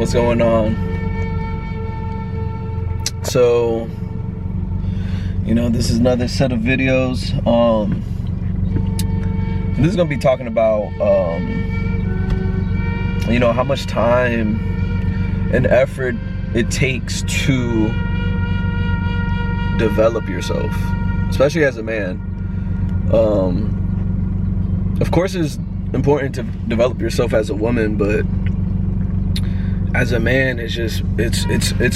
What's going on? So, this is another set of videos. This is gonna be talking about how much time and effort it takes to develop yourself, especially as a man. Of course it's important to develop yourself as a woman, but as a man, it's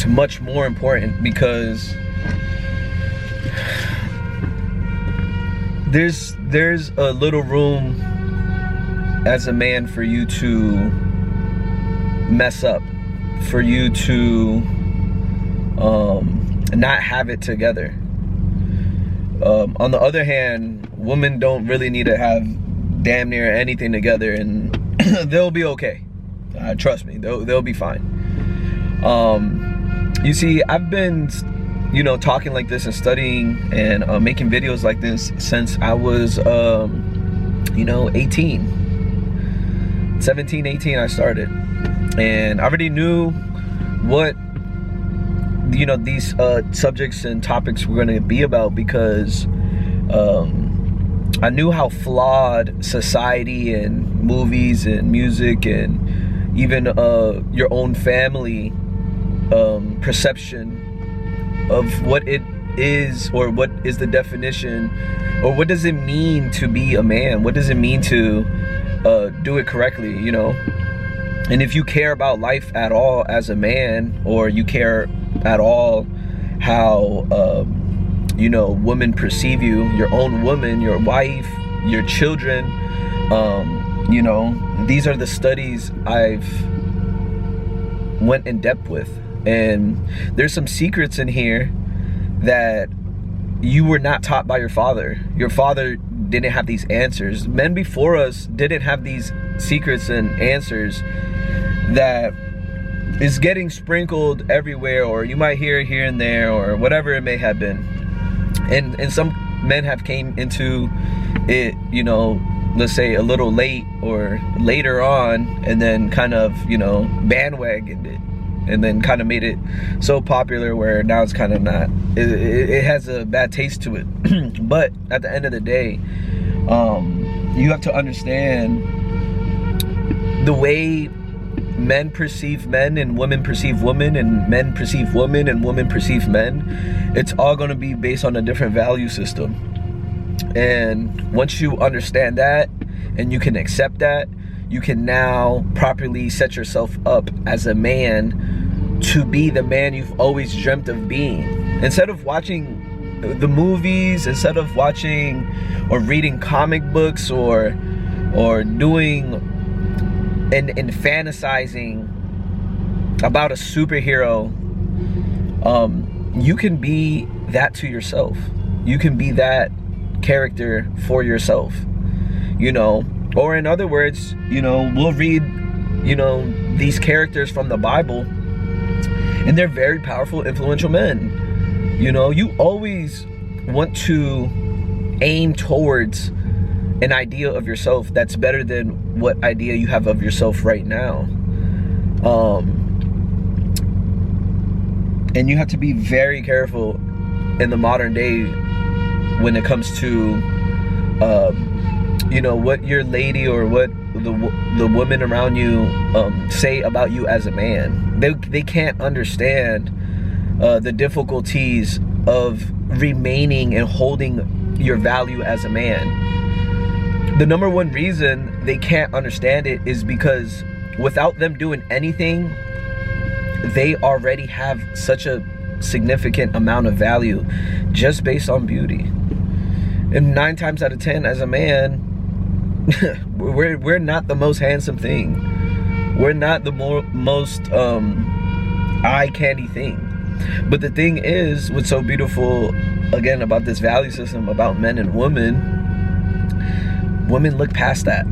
much more important, because there's a little room as a man for you to mess up, for you to not have it together. On the other hand, women don't really need to have damn near anything together, and they'll be okay. Trust me, they'll be fine. You see, I've been talking like this and studying and making videos like this since I was 17, 18 I started, and I already knew what these subjects and topics were going to be about, because I knew how flawed society and movies and music and even your own family perception of what it is, or what is the definition, or what does it mean to be a man, what does it mean to do it correctly, and if you care about life at all as a man, or you care at all how women perceive you, your own woman, your wife, your children, these are the studies I've went in depth with, and there's some secrets in here that you were not taught by your father. Your father didn't have these answers. Men before us didn't have these secrets and answers that is getting sprinkled everywhere, or you might hear it here and there, or whatever it may have been. And some men have came into it, let's say a little late or later on, and then kind of, bandwagoned it, and then kind of made it so popular where now it's kind of not, it has a bad taste to it. But at the end of the day, you have to understand the way men perceive men, and women perceive women, and men perceive women, and women perceive men. It's all going to be based on a different value system. And once you understand that and you can accept that, you can now properly set yourself up as a man to be the man you've always dreamt of being. Instead of watching the movies, instead of watching or reading comic books, or doing and fantasizing about a superhero, you can be that to yourself. You can be that character for yourself, or in other words, we'll read these characters from the Bible, and they're very powerful, influential men. You always want to aim towards an idea of yourself that's better than what idea you have of yourself right now. And you have to be very careful in the modern day when it comes to what your lady or what the women around you say about you as a man. They can't understand the difficulties of remaining and holding your value as a man. The number one reason they can't understand it is because without them doing anything, they already have such a significant amount of value just based on beauty. And 9 times out of 10, as a man, we're not the most handsome thing. We're not the most eye candy thing. But the thing is, what's so beautiful again about this value system about men and women look past that.